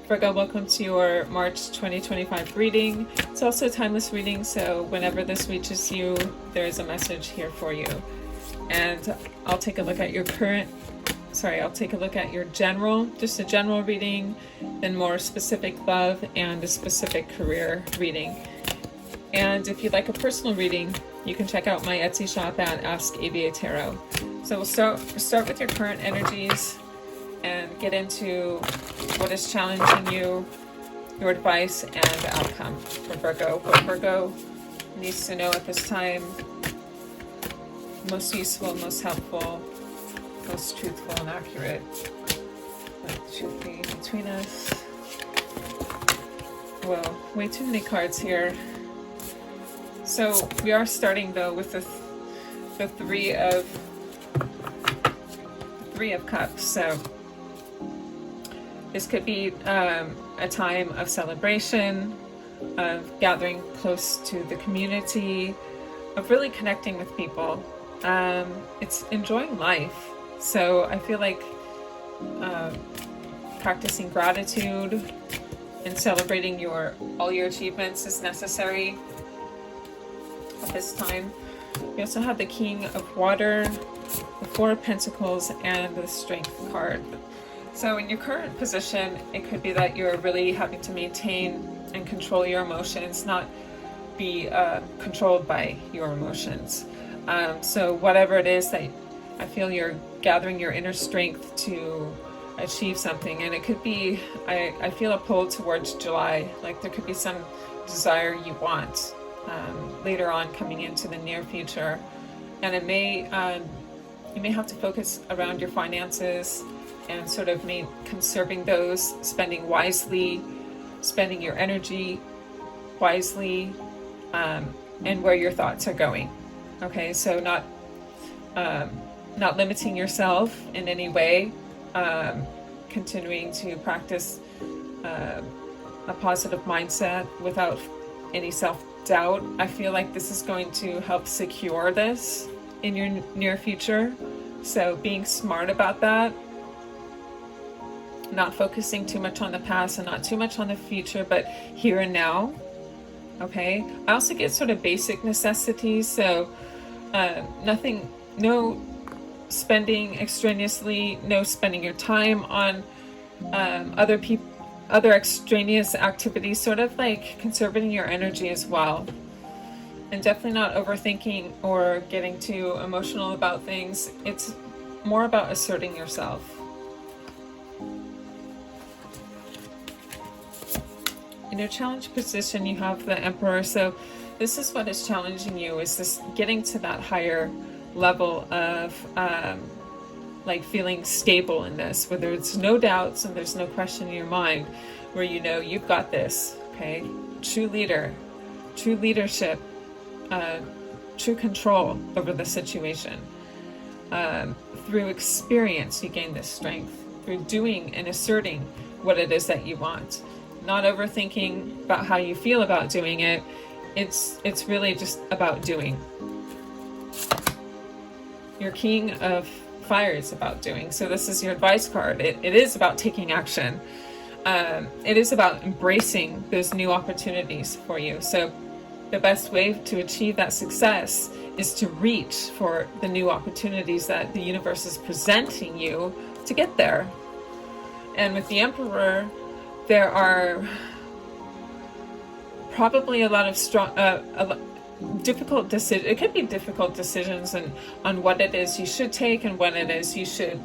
Virgo, welcome to your March 2025 reading. It's also a timeless reading, so whenever this reaches you, there is a message here for you. And I'll take a look at your general, just a general reading, then more specific love and a specific career reading. And if you'd like a personal reading, you can check out my Etsy shop at Ask ABA Tarot. So we'll start with your current energies and get into what is challenging you, your advice, and outcome for Virgo. What Virgo needs to know at this time, most useful, most helpful, most truthful and accurate. Let the truth be between us. Well, way too many cards here. So we are starting though with the Three of Cups. So this could be a time of celebration, of gathering close to the community, of really connecting with people. It's enjoying life. So I feel like practicing gratitude and celebrating all your achievements is necessary at this time. We also have the King of Water, the Four of Pentacles, and the Strength card. So in your current position, it could be that you're really having to maintain and control your emotions, not be controlled by your emotions. So whatever it is that I feel, you're gathering your inner strength to achieve something. And it could be, I feel a pull towards July, like there could be some desire you want later on coming into the near future. And it may, you may have to focus around your finances and sort of conserving those, spending wisely, spending your energy wisely, and where your thoughts are going. Okay, so not limiting yourself in any way, continuing to practice a positive mindset without any self-doubt. I feel like this is going to help secure this in your near future. So being smart about that, not focusing too much on the past and not too much on the future, but here and now. Okay, I also get sort of basic necessities, so no spending extraneously, no spending your time on other extraneous activities, sort of like conserving your energy as well. And definitely not overthinking or getting too emotional about things. It's more about asserting yourself. In your challenge position, you have the Emperor. So this is what is challenging you, is this getting to that higher level of like feeling stable in this, where there's no doubts and there's no question in your mind, where you know you've got this. Okay, true leader, true leadership, true control over the situation. Through experience, you gain this strength through doing and asserting what it is that you want. Not overthinking about how you feel about doing it. It's really just about doing. Your King of Fire is about doing. So this is your advice card. It is about taking action. It is about embracing those new opportunities for you. So the best way to achieve that success is to reach for the new opportunities that the universe is presenting you to get there. And with the Emperor, there are probably a lot of difficult decisions. It could be difficult decisions on what it is you should take and what it is you should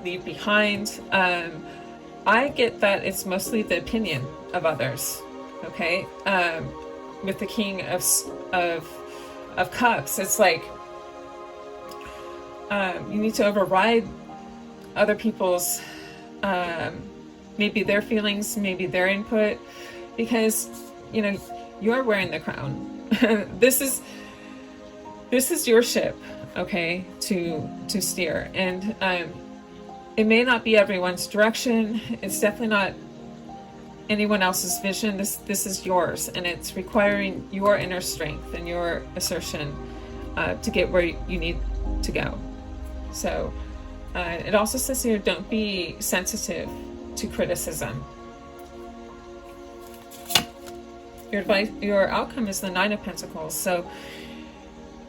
leave behind. I get that it's mostly the opinion of others. Okay, with the King of Cups, it's like you need to override other people's maybe their feelings, maybe their input, because you know you're wearing the crown. This is your ship, okay, to steer, and it may not be everyone's direction. It's definitely not anyone else's vision. This is yours, and it's requiring your inner strength and your assertion to get where you need to go. So it also says here, don't be sensitive to criticism. your outcome is the Nine of Pentacles. So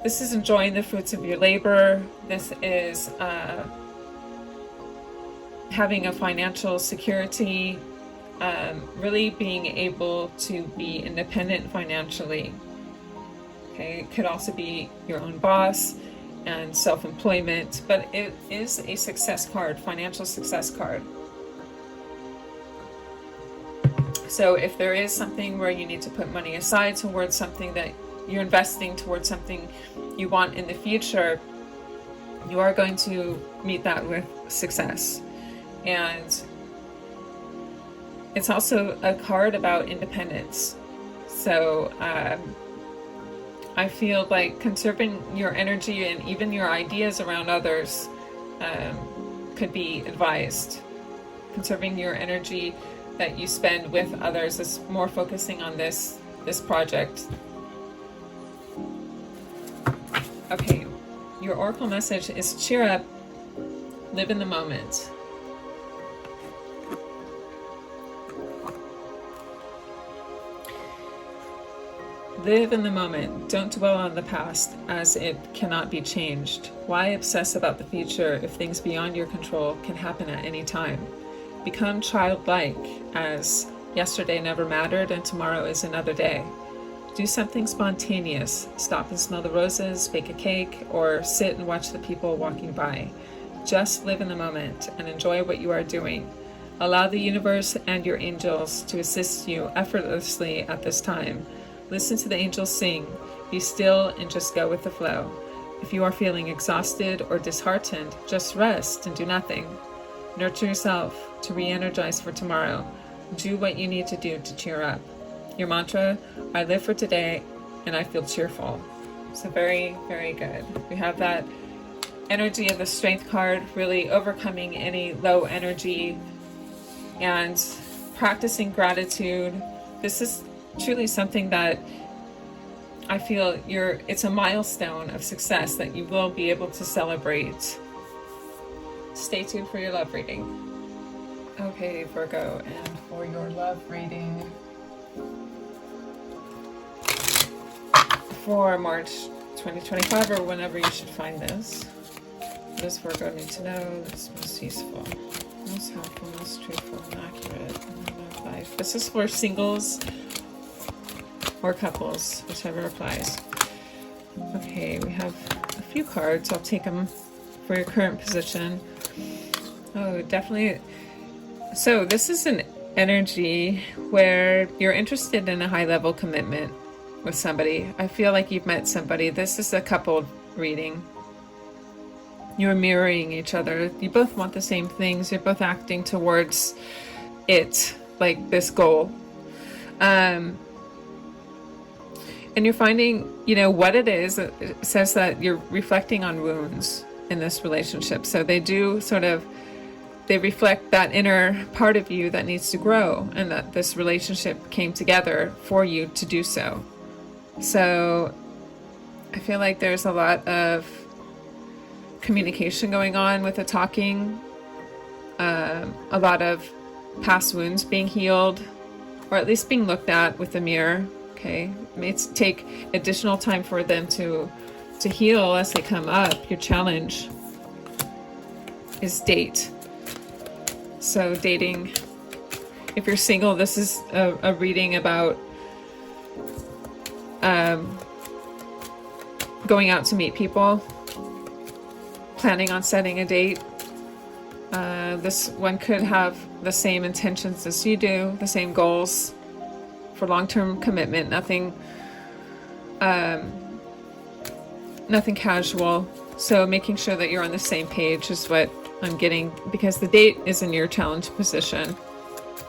this is enjoying the fruits of your labor. This is having a financial security, really being able to be independent financially. Okay, it could also be your own boss and self-employment, but it is a success card, financial success card. So if there is something where you need to put money aside towards something that you're investing towards something you want in the future, you are going to meet that with success. And it's also a card about independence. So I feel like conserving your energy and even your ideas around others could be advised. Conserving your energy that you spend with others is more focusing on this project. Okay, your oracle message is cheer up, live in the moment. Live in the moment. Don't dwell on the past, as it cannot be changed. Why obsess about the future if things beyond your control can happen at any time? Become childlike, as yesterday never mattered and tomorrow is another day. Do something spontaneous. Stop and smell the roses, bake a cake, or sit and watch the people walking by. Just live in the moment and enjoy what you are doing. Allow the universe and your angels to assist you effortlessly at this time. Listen to the angels sing. Be still and just go with the flow. If you are feeling exhausted or disheartened, just rest and do nothing. Nurture yourself to re-energize for tomorrow. Do what you need to do to cheer up. Your mantra, I live for today and I feel cheerful. So very, very good. We have that energy of the Strength card, really overcoming any low energy and practicing gratitude. This is truly something that I feel it's a milestone of success that you will be able to celebrate. Stay tuned for your love reading. Okay, Virgo, and for your love reading for March 2025, or whenever you should find this. What does Virgo need to know that's most useful, most helpful, most truthful, and accurate in their life? This is for singles or couples, whichever applies. Okay, we have a few cards. I'll take them for your current position. Oh, definitely. So this is an energy where you're interested in a high-level commitment with somebody. I feel like you've met somebody. This is a couple reading. You're mirroring each other. You both want the same things. You're both acting towards it, like this goal. And you're finding, what it is. It says that you're reflecting on wounds in this relationship. So they do they reflect that inner part of you that needs to grow, and that this relationship came together for you to do so. So I feel like there's a lot of communication going on with the talking, a lot of past wounds being healed, or at least being looked at with a mirror. Okay, it may take additional time for them to heal as they come up. Your challenge is date. So dating, if you're single, this is a reading about going out to meet people, planning on setting a date. This one could have the same intentions as you do, the same goals for long-term commitment, nothing casual. So making sure that you're on the same page is what I'm getting, because the date is in your challenge position.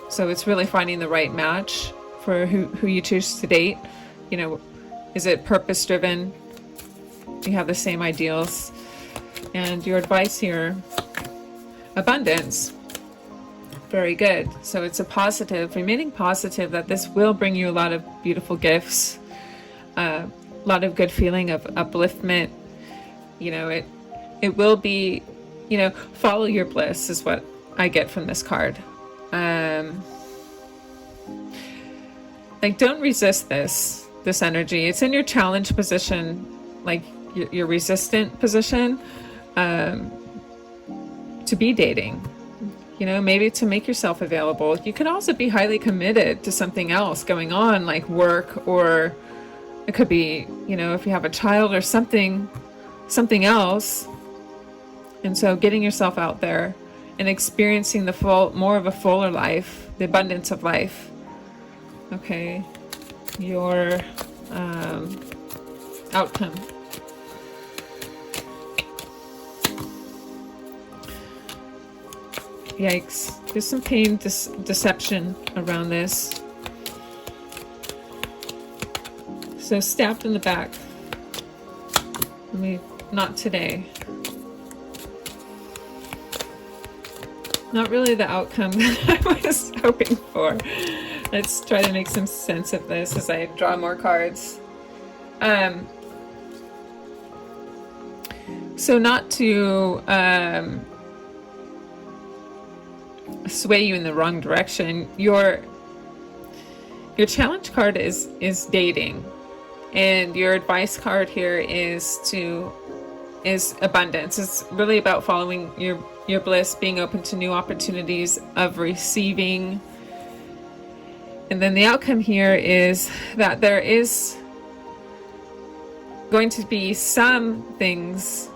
So it's really finding the right match for who you choose to date. Is it purpose-driven? Do you have the same ideals? And your advice here, abundance. Very good. So it's a positive, remaining positive, that this will bring you a lot of beautiful gifts, a lot of good feeling of upliftment. It will be, follow your bliss is what I get from this card. like, don't resist this energy. It's in your challenge position, like your resistant position, to be dating, you know, maybe to make yourself available. You could also be highly committed to something else going on, like work, or it could be, you know, if you have a child or something else. And so getting yourself out there and experiencing more of a fuller life, the abundance of life. Okay, your outcome. Yikes. There's some pain, deception around this. So stabbed in the back. Not today. Not really the outcome that I was hoping for. Let's try to make some sense of this as I draw more cards. So not to sway you in the wrong direction, your challenge card is dating, and your advice card here is abundance. It's really about following your bliss, being open to new opportunities of receiving. And then the outcome here is that there is going to be some things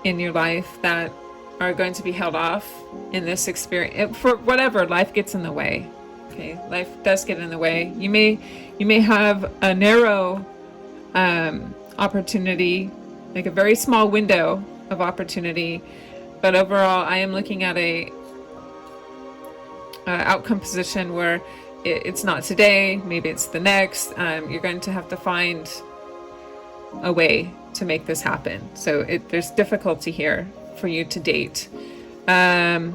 in your life that are going to be held off in this experience. For whatever, life gets in the way. Okay, life does get in the way. You may have a narrow opportunity, like a very small window of opportunity, but overall, I am looking at a outcome position where it's not today, maybe it's the next. You're going to have to find a way to make this happen. So there's difficulty here for you to date. And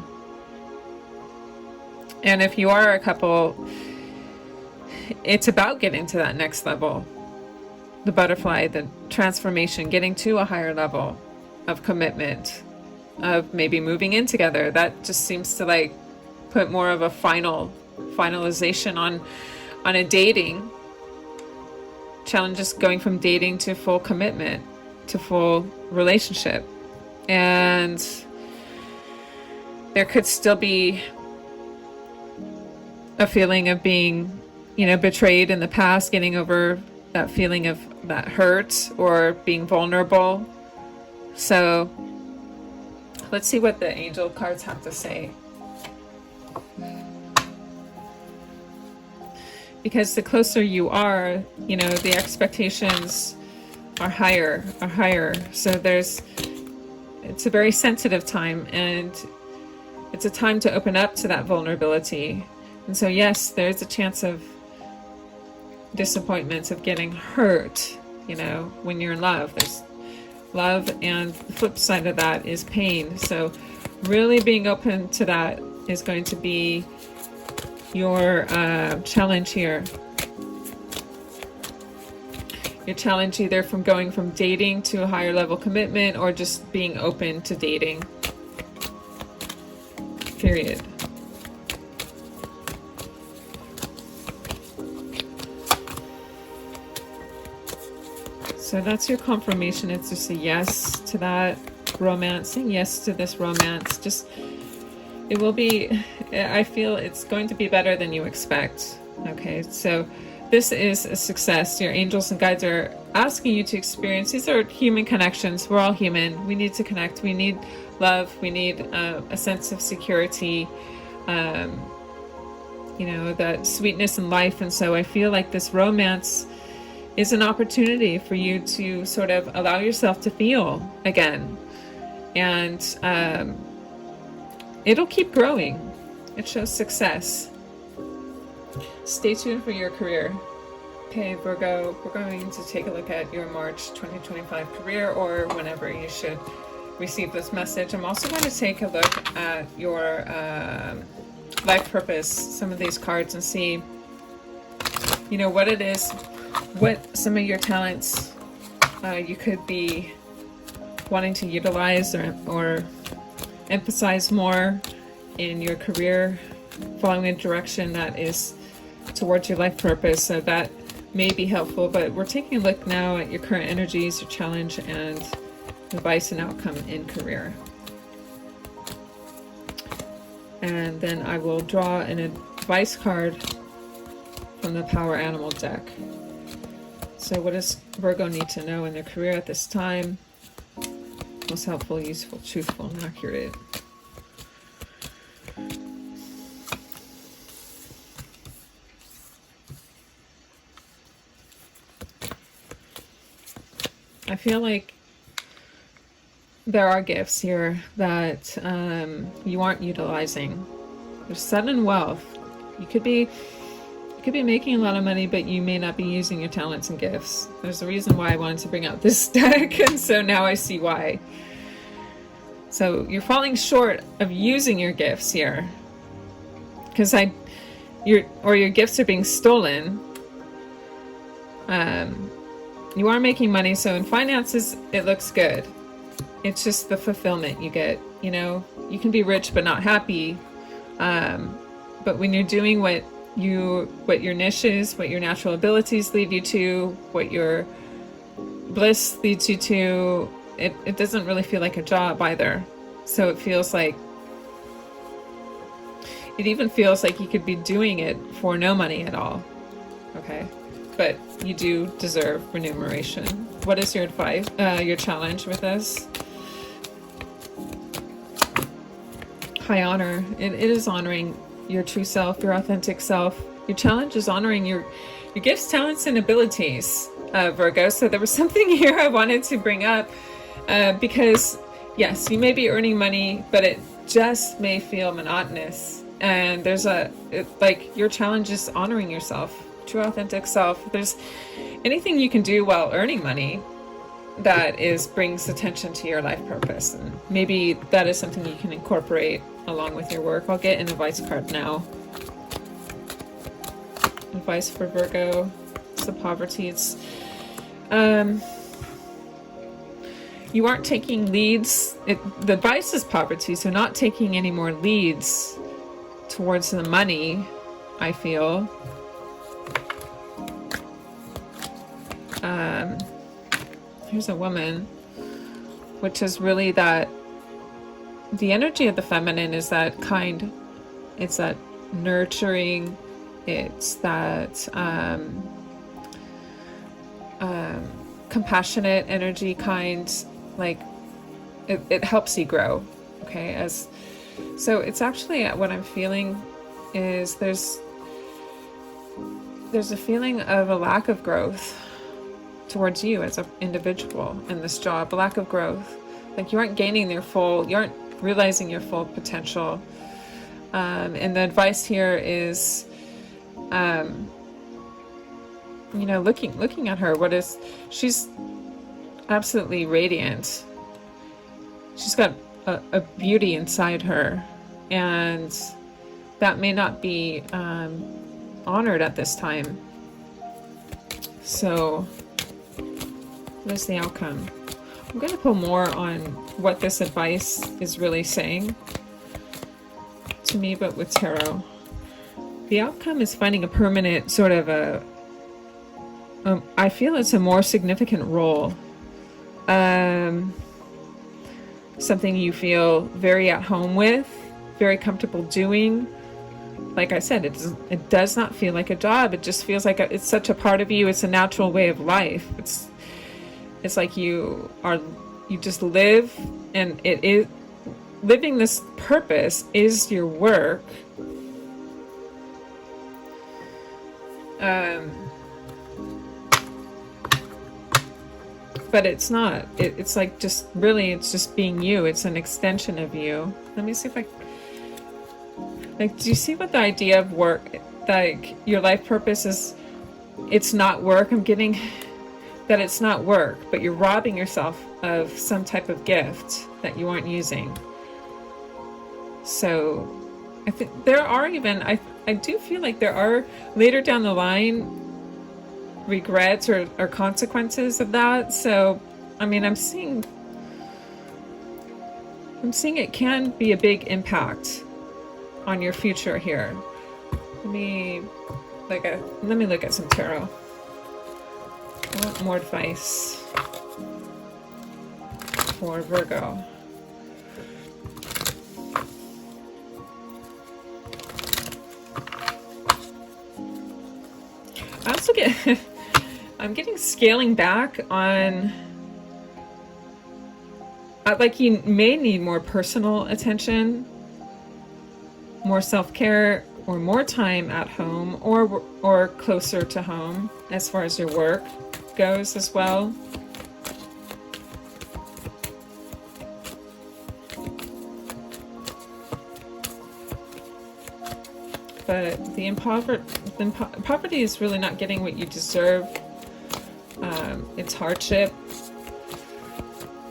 if you are a couple, it's about getting to that next level. The butterfly, the transformation, getting to a higher level of commitment, of maybe moving in together. That just seems to like put more of a finalization on a dating. Challenges going from dating to full commitment, to full relationship. And there could still be a feeling of being, you know, betrayed in the past, getting over that feeling of that hurt, or being vulnerable. So let's see what the angel cards have to say. Because the closer you are, you know, the expectations are higher. So it's a very sensitive time, and it's a time to open up to that vulnerability. And so yes, there's a chance of disappointments, of getting hurt, you know, when you're in love. There's love, and the flip side of that is pain. So really being open to that is going to be your challenge here. Your challenge either from going from dating to a higher level commitment, or just being open to dating. Period. So that's your confirmation. It's just a yes to that romance, saying yes to this romance. Just, it will be, I feel it's going to be better than you expect. Okay, so this is a success. Your angels and guides are asking you to experience. These are human connections. We're all human. We need to connect. We need love. We need a sense of security, you know, that sweetness in life. And so I feel like this romance is an opportunity for you to sort of allow yourself to feel again. And it'll keep growing. It shows success. Stay tuned for your career. Okay, Virgo, we're going to take a look at your March 2025 career, or whenever you should receive this message. I'm also going to take a look at your life purpose, some of these cards, and see, you know, what it is, what some of your talents you could be wanting to utilize or emphasize more in your career, following a direction that is towards your life purpose. So that may be helpful, but we're taking a look now at your current energies, your challenge, and advice and outcome in career. And then I will draw an advice card from the Power Animal deck. So what does Virgo need to know in their career at this time? Most helpful, useful, truthful, and accurate. I feel like there are gifts here that you aren't utilizing. There's sudden wealth. You could be making a lot of money, but you may not be using your talents and gifts. There's a reason why I wanted to bring out this deck, and so now I see why. So you're falling short of using your gifts here, because your gifts are being stolen. You are making money, so in finances it looks good. It's just the fulfillment you get. You know, you can be rich but not happy. But when you're doing what your niche is, what your natural abilities lead you to, what your bliss leads you to, it doesn't really feel like a job either. So it even feels like you could be doing it for no money at all. Okay, but you do deserve remuneration. What is your advice, your challenge with this? High honor. It is honoring your true self, your authentic self. Your challenge is honoring your gifts, talents, and abilities, Virgo. So there was something here I wanted to bring up because, yes, you may be earning money, but it just may feel monotonous. And there's your challenge is honoring yourself, true authentic self. If there's anything you can do while earning money that brings attention to your life purpose, and maybe that is something you can incorporate along with your work. I'll get an advice card now. Advice for Virgo. It's the poverty. It's you aren't taking leads. The advice is poverty, so not taking any more leads towards the money, I feel. Here's a woman, which is really that the energy of the feminine is that kind, it's that nurturing, it's that compassionate energy kind, like it helps you grow. Okay, so it's actually what I'm feeling is there's a feeling of a lack of growth towards you as an individual in this job, a lack of growth. Like you aren't you aren't realizing your full potential. And the advice here is, looking at her, she's absolutely radiant. She's got a beauty inside her, and that may not be honored at this time. So what is the outcome? I'm going to pull more on what this advice is really saying to me, but with tarot. The outcome is finding a permanent sort of I feel it's a more significant role. Something you feel very at home with, very comfortable doing. Like I said, it does not feel like a job. It just feels like it's such a part of you. It's a natural way of life. It's like you just live, and it is living this purpose is your work. But it's not. It's like just really, it's just being you. It's an extension of you. Let me see if do you see what the idea of work, like your life purpose is, it's not work. I'm getting that it's not work, but you're robbing yourself of some type of gift that you aren't using. So I think there are even, I do feel like there are later down the line regrets or consequences of that. So, I mean, I'm seeing it can be a big impact on your future here. let me look at some tarot. I want more advice for Virgo. I also get I'm getting scaling back on like you may need more personal attention, more self-care, or more time at home or closer to home as far as your work goes as well. But the poverty is really not getting what you deserve. It's hardship.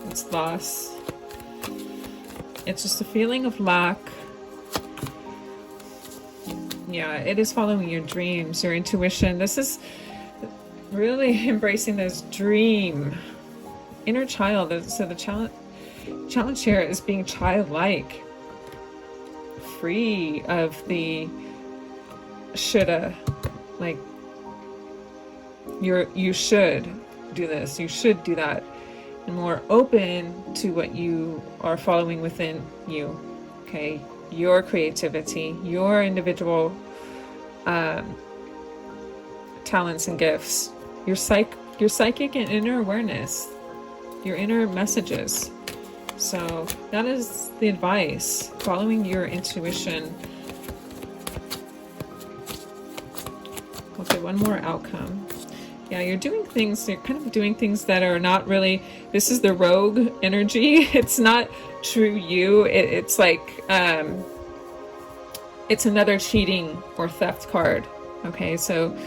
It's loss. It's just a feeling of lack. Yeah, it is following your dreams, your intuition. This is really embracing this dream. Inner child. So the challenge here is being childlike. Free of the shoulda. Like, you should do this, you should do that. And more open to what you are following within you. Okay? Your creativity, your individual talents and gifts, your psychic and inner awareness, your inner messages. So that is the advice, following your intuition. Okay, one more outcome. Yeah, you're kind of doing things that are not really, this is the rogue energy. It's not true you. It's like, it's another cheating or theft card. Okay, so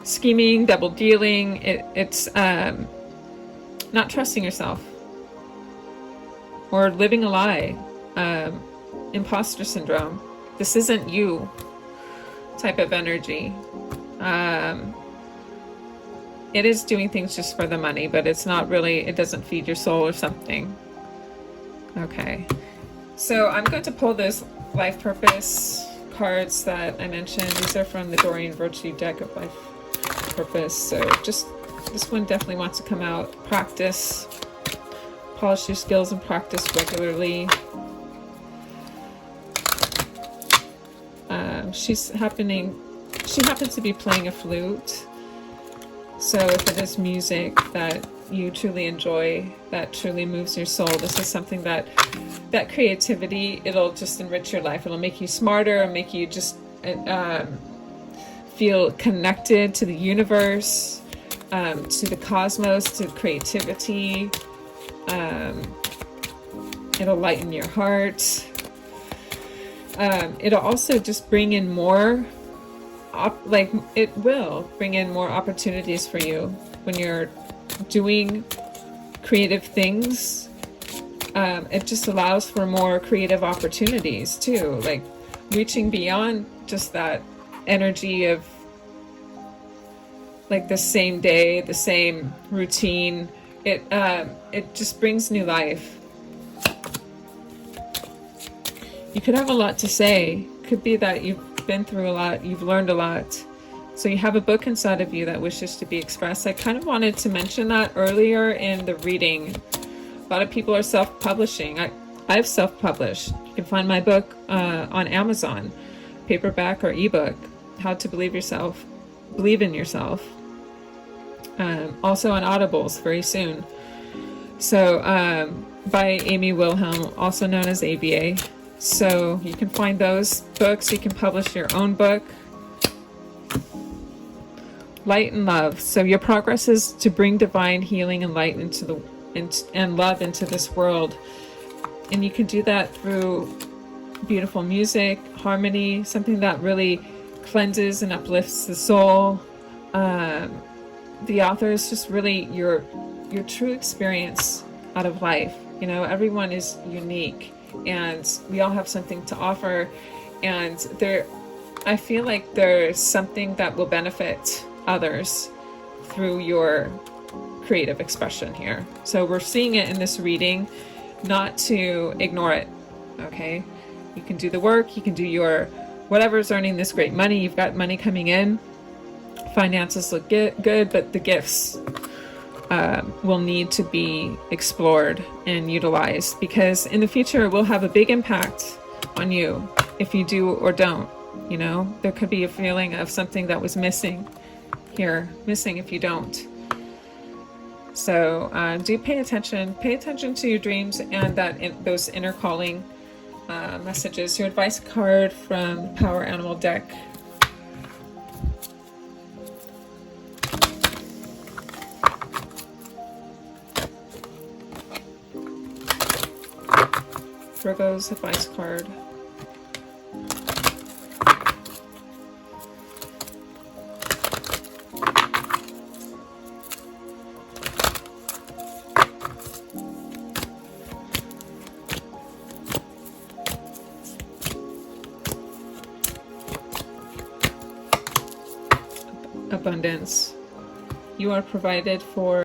scheming, double dealing, it's not trusting yourself or living a lie, imposter syndrome. This isn't you type of energy. It is doing things just for the money, but it's not really, it doesn't feed your soul or something. Okay, so I'm going to pull those life purpose cards that I mentioned. These are from the Doreen Virtue deck of life purpose. So just, this one definitely wants to come out. Practice, polish your skills and practice regularly. She happens to be playing a flute. So if it is music that you truly enjoy, that truly moves your soul, this is something that creativity, it'll just enrich your life. It'll make you smarter and make you just feel connected to the universe, to the cosmos, to creativity. It'll lighten your heart. It'll also just bring in more it will bring in more opportunities for you when you're doing creative things. It just allows for more creative opportunities too, like reaching beyond just that energy of like the same day, the same routine. It just brings new life. You could have a lot to say. Could be that you've been through a lot, you've learned a lot, so you have a book inside of you that wishes to be expressed. I kind of wanted to mention that earlier in the reading. A lot of people are self-publishing. I've self-published. You can find my book on Amazon, paperback or ebook, How to Believe in Yourself. Also on Audibles very soon. So by Amy Wilhelm, also known as ABA. So you can find those books. You can publish your own book. Light and love. So your progress is to bring divine healing and light and love into this world. And you can do that through beautiful music, harmony, something that really cleanses and uplifts the soul. The author is just really your true experience out of life. You know, everyone is unique. And we all have something to offer, and I feel like there's something that will benefit others through your creative expression here. So we're seeing it in this reading, not to ignore it. Okay, you can do the work, you can do your whatever's earning this great money. You've got money coming in, finances look good, but the gifts will need to be explored and utilized, because in the future it will have a big impact on you if you do or don't. You know, there could be a feeling of something that was missing here, missing if you don't. So do pay attention to your dreams and those inner calling messages. Your advice card from the Power Animal deck. Virgo's advice card. Abundance. You are provided for.